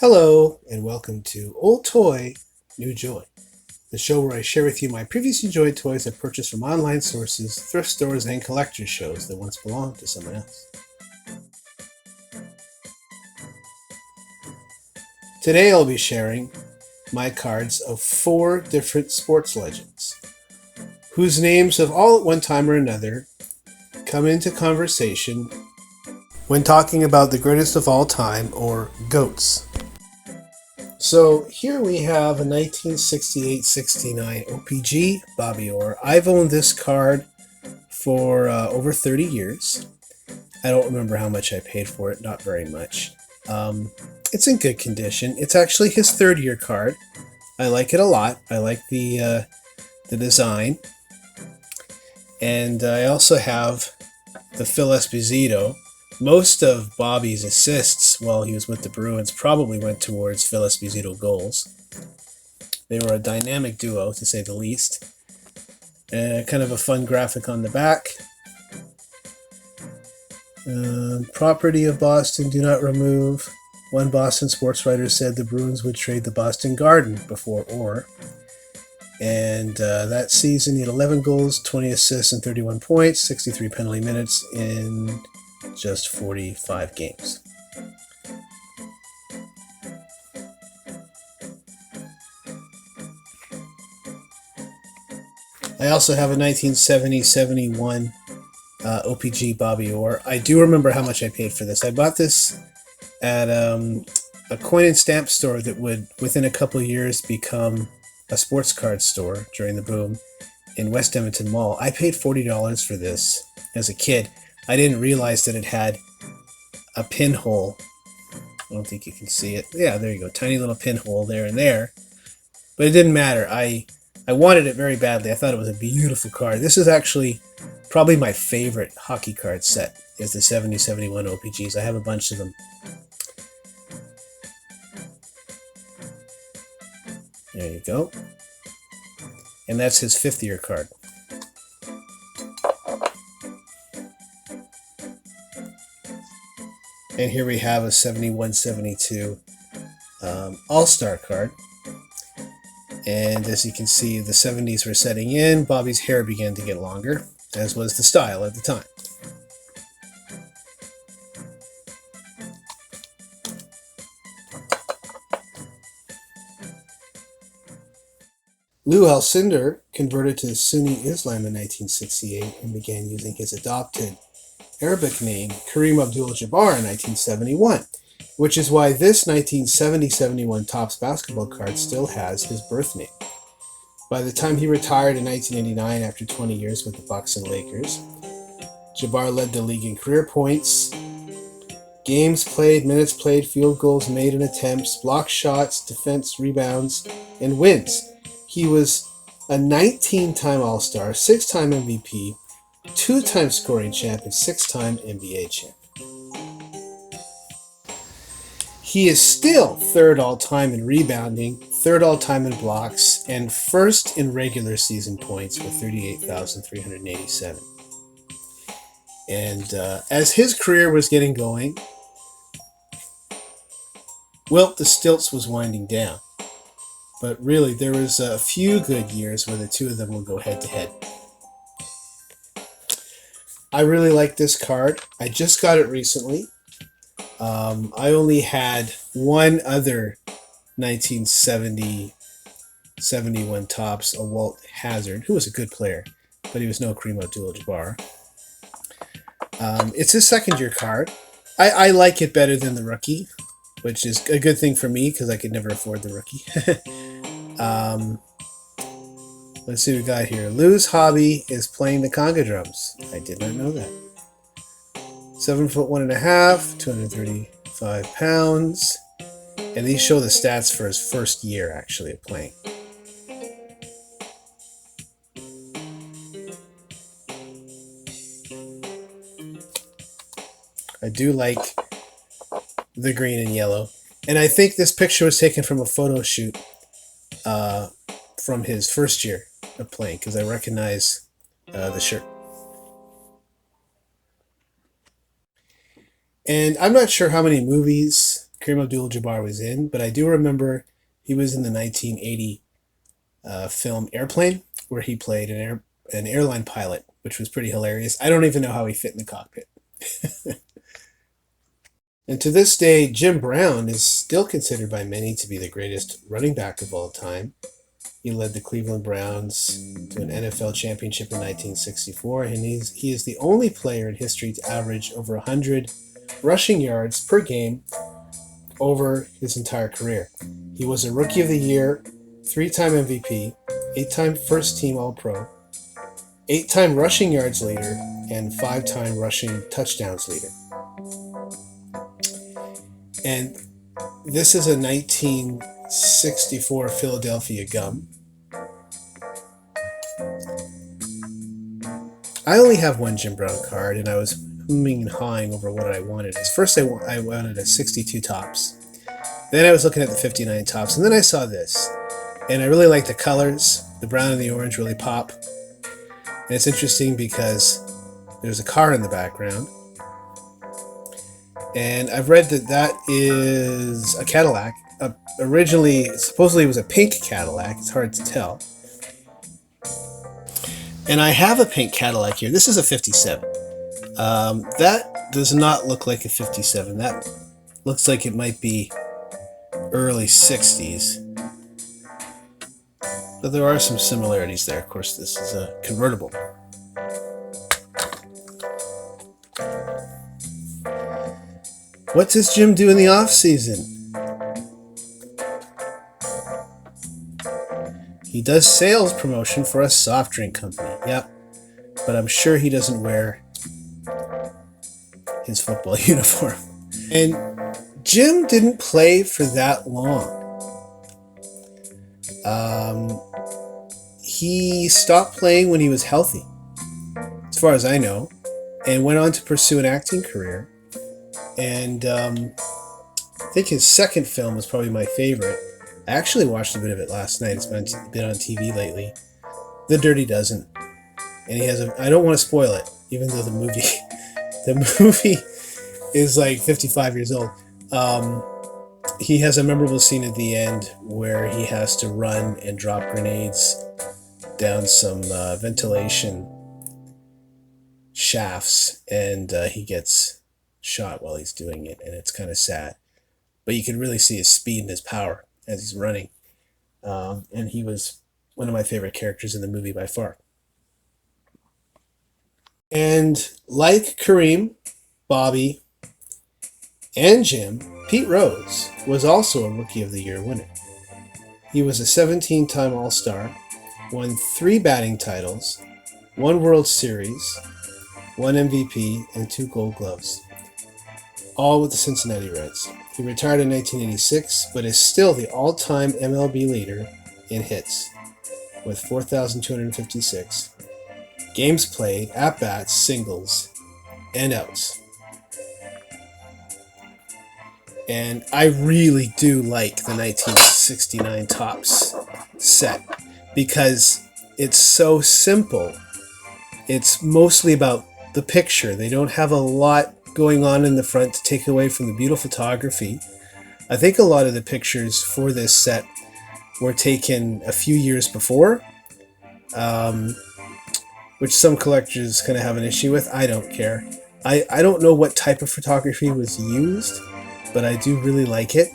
Hello, and welcome to Old Toy, New Joy, the show where I share with you my previously enjoyed toys I purchased from online sources, thrift stores, and collector's shows that once belonged to someone else. Today I'll be sharing my cards of 4 different sports legends, whose names have all at one time or another come into conversation when talking about the greatest of all time, or GOATs. So here we have a 1968-69 Opg Bobby Orr. I've owned this card for over 30 years. I don't remember how much I paid for it, not very much. It's in good condition. It's actually his third-year card. I like it a lot. I like the design. And I also have the Phil Esposito. Most of Bobby's assists while he was with the Bruins probably went towards Phil Esposito goals. They were a dynamic duo, to say the least. Kind of a fun graphic on the back. Property of Boston, do not remove. One Boston sports writer said the Bruins would trade the Boston Garden before Orr. And that season he had 11 goals, 20 assists, and 31 points, 63 penalty minutes in just 45 games. I also have a 1970-71 Opg Bobby Orr. I do remember how much I paid for this. I bought this at a coin and stamp store that would, within a couple years, become a sports card store during the boom in West Edmonton Mall. I paid $40 for this as a kid. I didn't realize that it had a pinhole. I don't think you can see it. Yeah, there you go. Tiny little pinhole there and there. But it didn't matter. I wanted it very badly. I thought it was a beautiful card. This is actually probably my favorite hockey card set, is the 70-71 OPGs. I have a bunch of them. There you go. And that's his 5th-year card. And here we have a 71-72 All-Star card. And as you can see, the 70s were setting in. Bobby's hair began to get longer, as was the style at the time. Lou Alcindor converted to Sunni Islam in 1968 and began using his adopted Arabic name, Kareem Abdul-Jabbar, in 1971, which is why this 1970-71 Topps basketball card still has his birth name. By the time he retired in 1989 after 20 years with the Bucks and Lakers, Jabar led the league in career points, games played, minutes played, field goals made and attempts, block shots, defense, rebounds, and wins. He was a 19-time All-Star, 6-time MVP, 2-time scoring champ, and 6-time NBA champ. He is still 3rd all-time in rebounding, 3rd all-time in blocks, and 1st in regular season points with 38,387. And as his career was getting going, Wilt the Stilts was winding down. But really, there was a few good years where the two of them would go head-to-head. I really like this card. I just got it recently. I only had one other 1970-71 Topps, a Walt Hazard, who was a good player, but he was no Kareem Abdul-Jabbar. It's his 2nd-year card. I like it better than the rookie, which is a good thing for me because I could never afford the rookie. Let's see what we got here. Lou's hobby is playing the conga drums. I did not know that. 7 foot 1.5, 235 pounds. And these show the stats for his first year, actually, of playing. I do like the green and yellow. And I think this picture was taken from a photo shoot from his first year of playing, because I recognize the shirt. And I'm not sure how many movies Kareem Abdul-Jabbar was in, but I do remember he was in the 1980 film Airplane, where he played an airline pilot, which was pretty hilarious. I don't even know how he fit in the cockpit. And to this day, Jim Brown is still considered by many to be the greatest running back of all time. He led the Cleveland Browns to an NFL championship in 1964, and he is the only player in history to average over 100 rushing yards per game over his entire career. He was a Rookie of the Year, 3-time MVP, 8-time first-team All-Pro, 8-time rushing yards leader, and 5-time rushing touchdowns leader. And this is a 1964 Philadelphia gum. I only have one Jim Brown card, and I was humming and hawing over what I wanted. First, I wanted a 62 tops. Then I was looking at the 59 tops, and then I saw this. And I really like the colors. The brown and the orange really pop. And it's interesting because there's a car in the background. And I've read that is a Cadillac. Originally, supposedly it was a pink Cadillac. It's hard to tell. And I have a pink Cadillac here. This is a 57. That does not look like a 57. That looks like it might be early 60s. But there are some similarities there. Of course, this is a convertible. What does Jim do in the off-season? He does sales promotion for a soft drink company. Yep. But I'm sure he doesn't wear his football uniform. And Jim didn't play for that long. He stopped playing when he was healthy, as far as I know, and went on to pursue an acting career. And I think his second film was probably my favorite. I actually watched a bit of it last night. It's been on TV lately. The Dirty Dozen. And he has I don't want to spoil it, even though the movie is like 55 years old. He has a memorable scene at the end where he has to run and drop grenades down some ventilation shafts, and he gets shot while he's doing it, and it's kind of sad. But you can really see his speed and his power as he's running. And he was one of my favorite characters in the movie by far. And like Kareem, Bobby, and Jim, Pete Rhodes was also a Rookie of the Year winner. He was a 17-time All-Star, won 3 batting titles, 1 World Series, 1 MVP, and 2 Gold Gloves, all with the Cincinnati Reds. He retired in 1986, but is still the all-time MLB leader in hits, with 4,256, games played, at-bats, singles, and outs. And I really do like the 1969 Topps set because it's so simple. It's mostly about the picture. They don't have a lot going on in the front to take away from the beautiful photography. I think a lot of the pictures for this set were taken a few years before, which some collectors kind of have an issue with. I don't care. I don't know what type of photography was used, but I do really like it.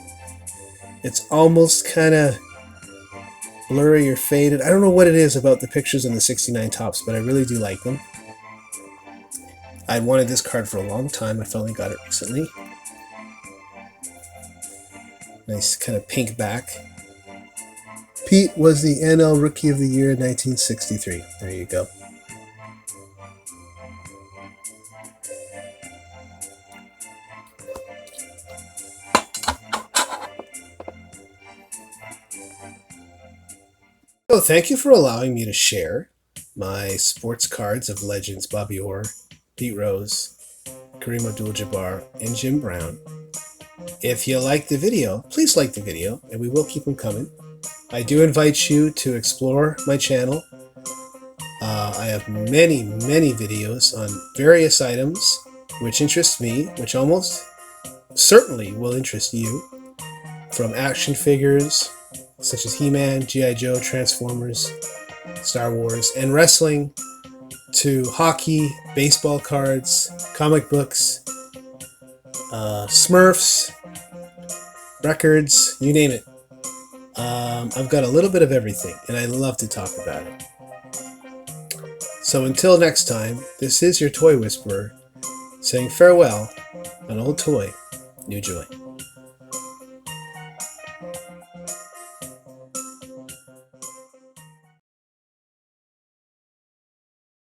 It's almost kind of blurry or faded. I don't know what it is about the pictures in the 69 Topps, but I really do like them. I wanted this card for a long time. I finally got it recently. Nice kind of pink back. Pete was the NL Rookie of the Year in 1963. There you go. So thank you for allowing me to share my sports cards of legends Bobby Orr, Pete Rose, Kareem Abdul-Jabbar, and Jim Brown. If you like the video, please like the video, and we will keep them coming. I do invite you to explore my channel. I have many, many videos on various items which interest me, which almost certainly will interest you, from action figures such as He-Man, G.I. Joe, Transformers, Star Wars, and wrestling, to hockey, baseball cards, comic books, Smurfs, records, you name it. I've got a little bit of everything, and I love to talk about it. So until next time, this is your Toy Whisperer, saying farewell on Old Toy, New Joy.